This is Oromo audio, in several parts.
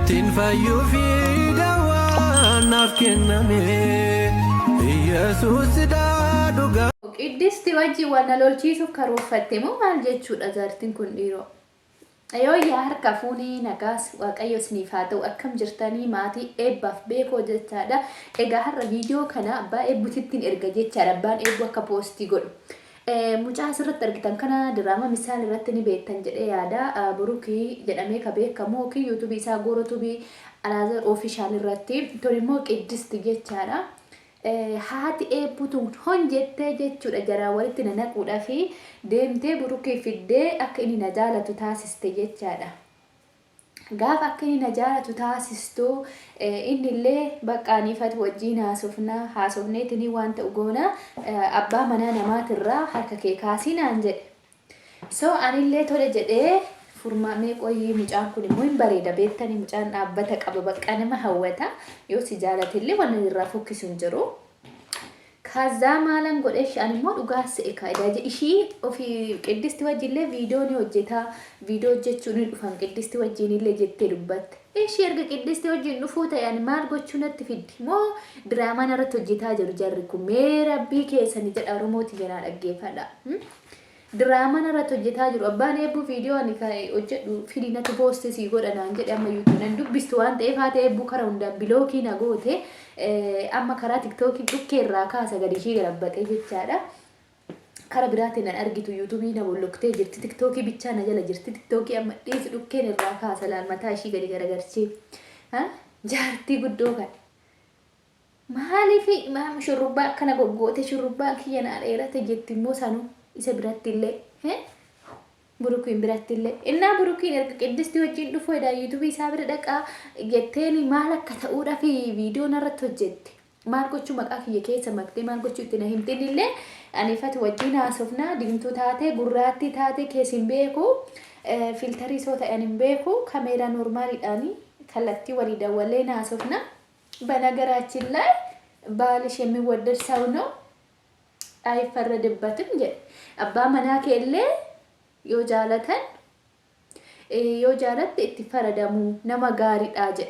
Tinfayu fi dawa nafkename Yesus da duga Qiddisti wajji waan lolchiisuuf karoorfatte moo maal jechuudha jaartiin kun dhiiroo ayoo yaa harka fuunii nagaas waaqayyo isiniif haa ta'u akkam jirtanii maatii eebbaaf beekoo jechaadha egaa har'a viidiyoo kana abbaa eebbutittiin erga jechaadha abbaan eebbu akka poostii godhu mucaa asirratti argitan kana diraama misaal irratti ni beektan jedhee yaada burukii jedhamee ka beekamu ki yuutuubii isaa goorotuubii alaazar oofishaal irratti torimmoo qiddisti jechaadha haati eebbutuun honjettee jechuudha jaraa walitti nanaquudha fi deemtee burukii fiddee akka inni na jaalatu taasiste jechaadha gaafa akka inni na jaalatu taasistu innillee baqqaaniifatu wajjiin haasofneetini waan ta'u goona abbaa manaa namaatirraa harka kee kaasinaan jedhe so anillee tole jedhee furmaamee qoyii mucaan kun immoo hin bareeda beektanii mucaan dhaabbata qaba bakka nama hawwata yoo si jaalatillee waan irraa fokkisu hin jiru kaza maalan godhesh ani immoo dhugaa se'e kaaydaa ishii ofii qiddisti wajjillee viidiyoo ni hojjeta viidiyoo hojjechuun dhufan qiddisti wajjinillee jettee dubbatte ishii erga qiddisti wajjin dhufuu ta'an maal gochuu natti fiddi moo diraamaan irratti hojjetaa jiru jarri kun mee rabbii keessanii jedha oromooti jenaa dhaggeeffadha Drama irratti hojjetaa jiru abbaan eebbu viidiyoo ani hojjedhu fidinatu poosti si godhanaan jedhe amma yuutuun nan dubbistu waan ta'eef haata eebbu karaa hundaan bilookii na goote amma karaa tiktookii dhukkee irraa kaasa gadi ishii galabbaqee jechaadha karaa biraatiin nan argitu yuutuubii na bolloktee jirti tiktookii bichaa na jala jirti tiktookii amma dhiisu dhukkeen irraa kaasa laal mataa ishii gadi garagarchee jaartii guddoo kan maaliif maam shurrubbaa akkana goggoote shurrubbaa kiyya na dheerate jetti immoo sanuu isa birattillee burukiin birattillee innaa burukiin erga qiddisti wajjin dhufu edha yuutuubii isaa bira dhaqaa jetteeni maal akka ta'uudha fi viidiyoon irratti hojjette maal gochuu maqaa kiyya keessa maktee maal gochuu itti na himtinillee aniifati wajjin haasofnaa diimtuu taate gurraattii taate keessin beeku filtarii soo ta'an hin beeku kaameeraa normaaliidhaanii kallattii walii dawwalee haasofnaa በነገራችን ላይ ባልሽ የሚወደድ ሰው ነው አይፈረድበትም ጀ አባ መናከ የለ ዮጃለተን ዮጃለት እትፈረደሙ ነመጋሪ ዳጀ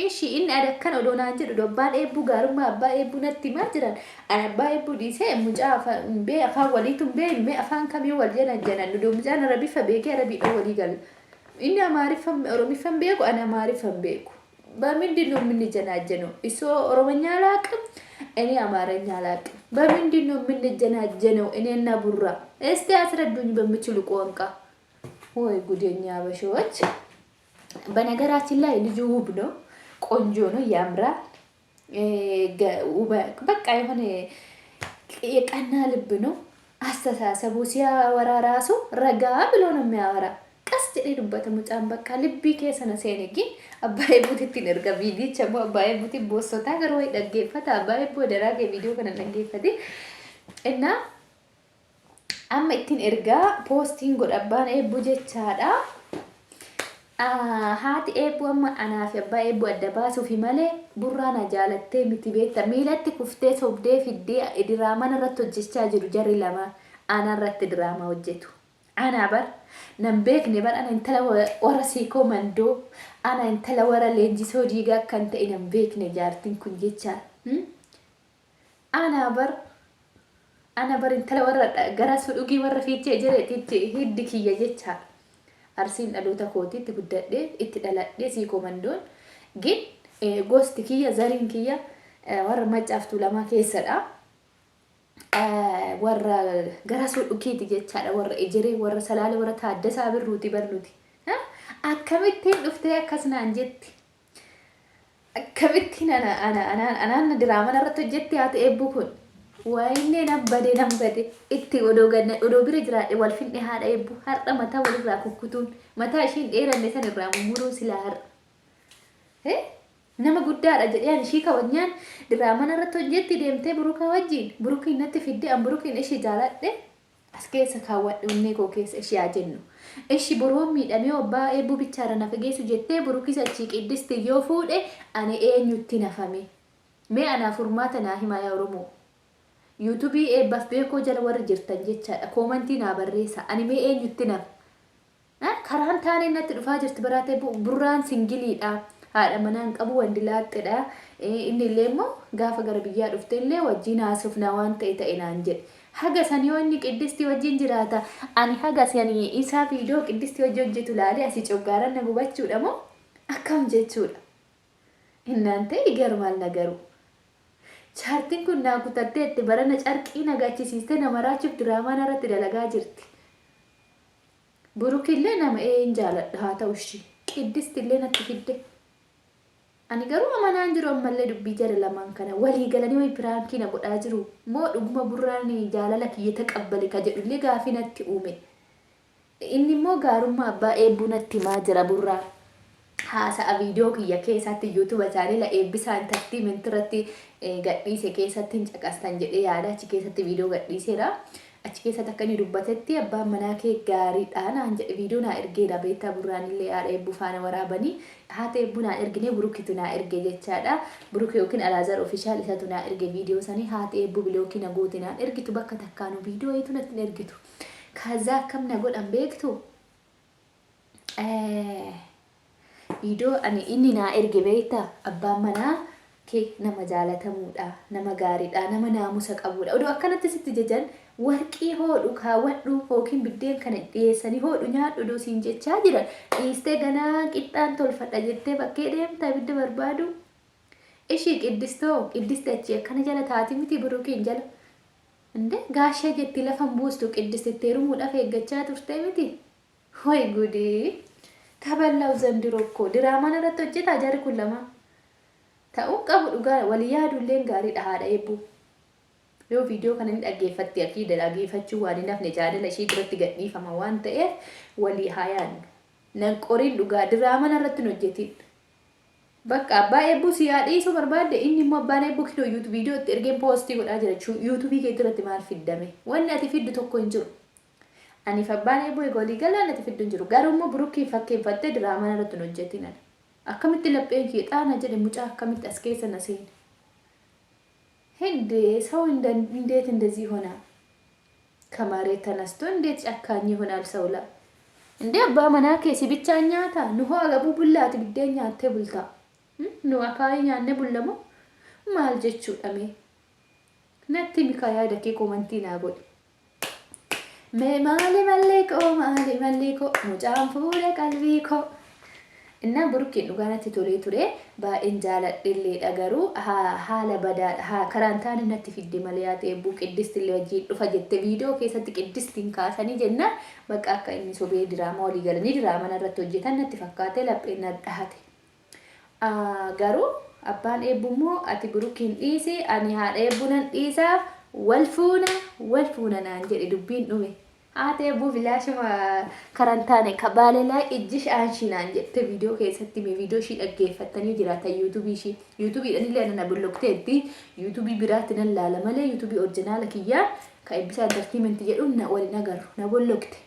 እሺ ኢን አደከን ኦዶና እንጂ ዶባን ኤቡ ጋርማ አባ ኤቡ ነቲ ማጅራን አባ ኤቡ ዲሴ ሙጫፋ ቤ አፋ ወሊቱም ቤ ሜ አፋን ከሚ ወልጀና ጀናን ዶምጃን ረቢ ፈቤከ ረቢ ኦሊ ጋል ኢን አማሪፈም ኦሮሚፈም ቤኩ አና ማሪፈም ቤኩ በምንድነው የምንጀናጀነው እሱ ኦሮሞኛ አላቅም እኔ አማርኛ አላቅም በምንድነው የምንጀናጀነው እኔና ቡራ እስቲ አስረዱኝ በምችሉ ቋንቋ ወይ ጉደኛ አበሾች በነገራችን ላይ ልጁ ውብ ነው ቆንጆ ነው ያምራል በቃ የሆነ የቀና ልብ ነው አስተሳሰቡ ሲያወራ ራሱ ረጋ ብሎ ነው የሚያወራ ቀስት ሊዱበት ሙጫን በቃ ልቢ ከሰነ ሰነጊ አባይ ቡቲቲ ነርጋ ቪዲዮ ቸሞ አባይ ቡቲ ቦሶታ ገር ወይ ደገፈታ አባይ ቦደራገ ቪዲዮ ከነ ደገፈቲ እና አመቲን ኤርጋ ፖስቲንግ ጎድ አባን ኤቡ ጀቻዳ ሃት ኤቡ አማ አናፊ አባይ ኤቡ አደባሱ ፊ ማለ ቡራና ጃለቴ ሚቲቤታ ሚለቲ ኩፍቴ ሶብዴ ፊዲ ድራማን ረቶ ጀቻ ጅሩ ጀሪ ለማ አና ረት ድራማ ወጀቱ أنا بر نبيك نبر أنا انتلا ورسيكو مندو أنا انتلا ورا لينجي سوديجا كنت إن نبيك نجارتين كن جيتشا أنا بر انتلا ورا جراس فلوجي ورا في تجري تيجي هيدك هي جيتشا أرسين ألو تكوتي تبدأ دي اتدلع دي سيكو مندون جيت غوستي كيا زارين كيا ورا ما جافتو لما كيسر warra garasuu dhukeeti jechaadha warra ejere warra salaale warra taaddasa birruuti barnuti akkamittiin dhuftee akkasnaan jetti akkamittiin ana diraaman irratti hojjetti haa ta'e eebbu kun waayinne nambade itti odoo bira jiraadhe wal finne haadha eebbu har'a mataa walirraa kukkutuun mataa ishiin dheeranne san irraa mummuruu silaa har'a nama guddaadha jedheen ishii kabanyaan diraaman irratti hojjetti deemtee buruka wajjin burukiin natti fidde an burukiin ishii jaaladhe as keessa kaawwadhe unnee koo keessa ishii haa jennu ishii buroon miidhamee obbaa eebbu bichaara nafa geessu jettee burukis achii qiddisti yoo fuudhe ani eenyutti nafame mee anaaf furmaata naa himaa yaa oromoo yuutuubii eebbaaf beekoo jala warra jirtan jechaadha koomantii naa barreessa ani mee eenyutti nafa karaan taanee natti dhufaa jirti baraatee burraan singiliidha. Haadha manaan qabu wandi laaxxedha. Inni illee immoo gaafa gara biyyaa dhufte illee wajjin haasofna waan ta'e naan jedhe. Haga sanii yoo inni qiddistii wajjin jiraata. Ani haga sanii isaa viidiyoo qiddistii wajjin hojjetu laalee asii coggaaran na gubachuudha moo akkam jechuudha. Innaan ta'e garmaal nagaru. Chaartiin kun naa kutattee itti barana carqii nagaachisiistee nama raachuuf diraamaan irratti dalagaa jirti. Burukillee nama een jaaladha haa ta'u ishii. Qiddistillee natti fidde. Ani garuu amanaan jiru ammallee dubbii jara lamaan kana walii galanii wayi piraankii na godhaa jiru moo dhuguma burraan jaalala kiyya taqabbale ka jedhullee gaafii natti uume. Inni immoo gaarummaa abbaa eebbuu natti himaa jira burraa. Haasa'a viidiyoo kiyya keessatti YouTube chaanela eebbisaa intartiimenti irratti gadhiise keessatti hin caqastan jedhee yaada achi keessatti viidiyoo gadhiiseera. Achi keessatti akka inni dubbatetti abbaan manaa kee gaariidha naan jedhe viidiyoo naa ergeedha beektaa burraan illee yaada eebbuu faana waraabanii haata eebbuu naa ergine burukitu naa erge jechaadha. Buruk yookiin Alaazar ofishaal isatu naa erge viidiyoo sanii haata eebbuu bilookii na goote naan ergitu bakka takkaanu viidiyoo eetu natti hin ergitu. Kaazaa akkam na godhan beektu viidiyoo ani inni naa erge beektaa abbaan manaa kee nama jaalatamuudha nama gaariidha nama naamusa qabuudha. Odoo akkanatti sitti jajan warqii hodhu kaawwadhu yookiin biddeen kana dhiyeessanii hodhu nyaadhu doosiin jechaa jiran dhiistee ganaa qixxaan tolfadha jettee bakkee deemta ibidda barbaadu. Ishii qiddiste achi akkana jala taati miti burukiin jala. Inde gaashee jetti lafan buustu qiddiste heerumuudhaaf eeggachaa turte miti. Hoy gudii taballaa'u zandiroo koo diraamaan irratti hojjetaa jarri kun lama. Ta'uu qabu dhugaa walii yaadulleen gaariidha haadha eebbuu. Yoo viidiyoo kana ni dhaggeeffatti akiida dhaggeeffachuu waan hin hafne jaalala ishee duratti gadhiifama waan ta'eef walii haa yaadnu. Nan qoriin dhugaa diraamaan irratti hin hojjetin. Bakka abbaa eebbuu si yaadhiisuu barbaadde inni immoo abbaan eebbuu kidoo yuutuub viidiyoo itti ergeen poostii godhaa jira yuutuubii kee irratti maal fiddame wanni ati fiddu tokko hin jiru. Ani abbaan eebbuu egaa walii galaan ati fiddu hin jiru garuu immoo burukii fakkeeffattee diraamaan irratti hin hojjetin. Akkamitti lapheen kee xaana jedhe mucaa akkamitti as keessa na seene. Hinde ሰው እንዴት እንደዚህ ይሆናል? ከመሬት ተነስቶ እንዴት ጨካኝ ይሆናል ሰውላ? እንዴ አባ መናኬ ሲብቻ ኛታ ንሆ አገቡ ቡላት ግደኛ አተ ቡልታ ኑ አካይኛ ነ ቡለሞ ማል ጀቹ ደሜ ነቲ ሚካያ ደኬ ኮመንቲ ናጎድ ማሊ መሌኮ ሙጫን ፉለ ቀልቢኮ እና ቡሩኪን ዱጋናtti tolee ture baa'een jaaladhillee garuu haala badaa karantaan natti fidde malee yaa eebbuu qiddistillee wajjin dhufa jette viidiyoo keessatti qiddistiin kaasanii jenna bakka akka inni sobee diraamaa walii galanii diraamaa irratti hojjetan natti fakkaate lapheen dhahate. Garuu abbaan eebbuu immoo ati burukiin dhiisi ani haadha eebbuunan dhiisaaf wal fuuna naan jedhe dubbiin dhume. Haata eebbuu filaashuma karantaane kabaalelaa ijjish aanshinaan jette viidiyoo keessatti mee viidiyoo ishii dhaggeeffattanii jiraatan yuutuubiidhaan illee ana bullokteetti yuutuubii biraatti nan laala malee yuutuubii orjinaala kiyyaa ka eebbisaa intartiimenti jedhu na waliin agarru na bullokte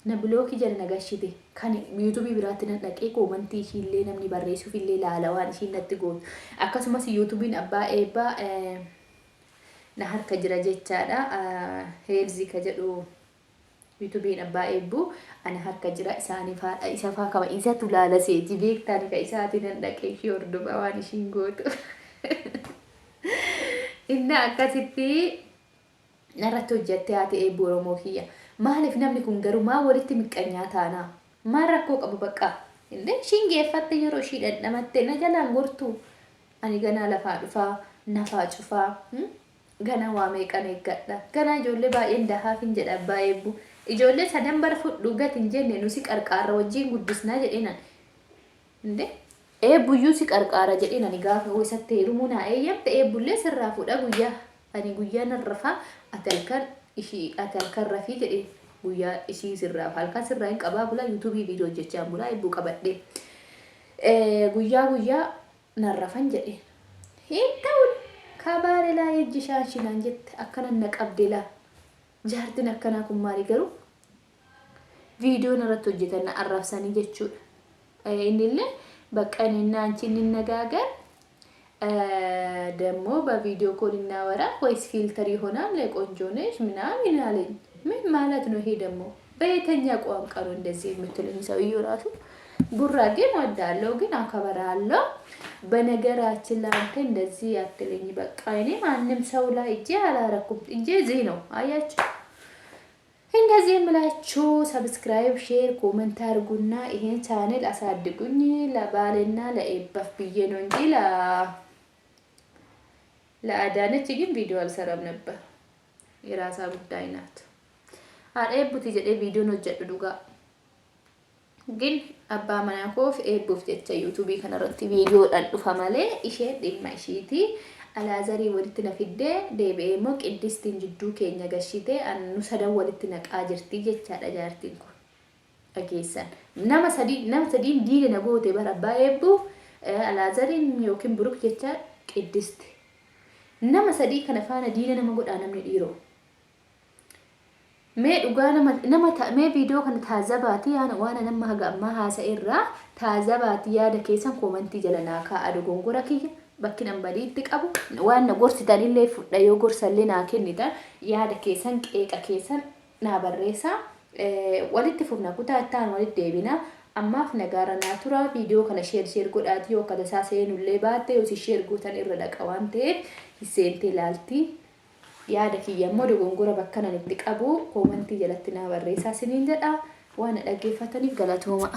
na bulookii jala nagashite kan yuutuubii biraatti nan dhaqee koomantii ishii illee namni barreessuuf illee laala waan ishiin natti gootu akkasumas yuutuubiin abbaa eebbaa na harka jira jechaadha heelzi ka jedhu yuutuubiin abbaa eebbuu ana harka jira isaaniif haadha isa faa kama isatu laala seeji beektaan ka isaatiin nan dhaqee ishii hordofa waan ishiin gootu inna akkasitti narratti hojjette haati eebbuu Oromoo kiyya maaliif namni kun garuu maa walitti miqqanyaa taanaa maa rakkoo qabu bakka inde ishiin geeffatte yeroo ishii dhandhamatte na jalaan gortu ani ganaa lafaa dhufaa nafaa cufaa gana waa meeqan eeggadha gana ijoollee baay'een dahaafin jedha abbaa eebbuu ijoollee sadan bara fudhu gatin jenne nusi qarqaara wajjiin guddisnaa jedheenan inde eebbuyyuu si qarqaara jedheenan gaafa hoosatti heerumuu naa eeyyamte eebbullee sirraa fudha guyyaa ani guyyaa narrafaa ati halkan rafii jedheen guyyaa ishii sirraaf halkan sirraa hin qabaa bulaa yuutuubii viidiyoo hojjechaa bulaa eebbuu qabadhee guyyaa narrafan jedheen hin ta'u kabaalelaa ejji shaashinaan jette akkanan na qabdelaa jaartin akkanaa kun maali garuu viidiyoon irratti hojjetan na arrabsanii jechuudha. Innillee bakka inni አንቺ እንነጋገር ደግሞ በቪዲዮ ኮል እናወራ ወይስ ፊልተር ይሆናል ቆንጆ ነሽ ምናምን አለኝ። ምን ማለት ነው ይሄ ደግሞ በየተኛ ቋንቋ ነው እንደዚህ የምትሉኝ ሰውዬው ራሱ ጉራጌ እወዳለሁ ግን አከብራለሁ። በነገራችን ላይ አንተ እንደዚህ አትለኝ። በቃ እኔ ማንም ሰው ላይ እጄ አላረኩም። እጄ እዚህ ነው አያችሁ። እንደዚህ የምላችሁ ሰብስክራይብ፣ ሼር፣ ኮሜንት አድርጉና ይሄን ቻናል አሳድጉኝ። ለባልና ለኤባፍ ብዬ ነው እንጂ ለአዳነች ግን ቪዲዮ አልሰራም ነበር። የራሳ ጉዳይ ናት። አሬቡት ይጀደ ቪዲዮ ነው ጀዱ ዱጋ ግን አባ መናኮፍ ኤቡፍ ጀቻ ዩቲዩብ ከነረቲ ቪዲዮ ዳዱፋ ማለ ኢሼ ዲማይሺቲ አላዘሪ ወልት ነፍደ ዴቤሞ ቅድስት እንጅዱ ኬኛ ገሽቴ አኑ ሰደው ወልት ነቃ ጅርቲ ጀቻ ዳጃርቲን ኩ አጌሰን ነመሰዲ ዲለ ነጎቴ በረባ ኤቡ አላዘሪ ዮኪን ብሩክ ጀቻ ቅድስት ነመሰዲ ከነፋና ዲለ ነመጎዳ ነምኒ ዲሮ mee dhugaa nama mee viidiyoo kana taazabaati yaana waan nama haga amma haasa'irraa taazabaati yaada keessan koomentii jala naa kaa'a dogongora kiyya bakki nan badiitti qabu waan na gorsitanillee fudha yoo gorsallee naa kennitan yaada keessan qeeqa keessan naa barreessaa walitti fufna kutaa ittaan walitti deebina ammaaf nagaara naa tura viidiyoo kana sheer godhaati yoo kada isaa seenullee baatte yoo si sheer gootan irra dhaqa waan ta'eef hiseentee ilaaltii yaada kiyya immoo dogongora bakka nan itti qabu koomentii jalatti naa barreessaa siniin jedha waan dhaggeeffataniif galatooma.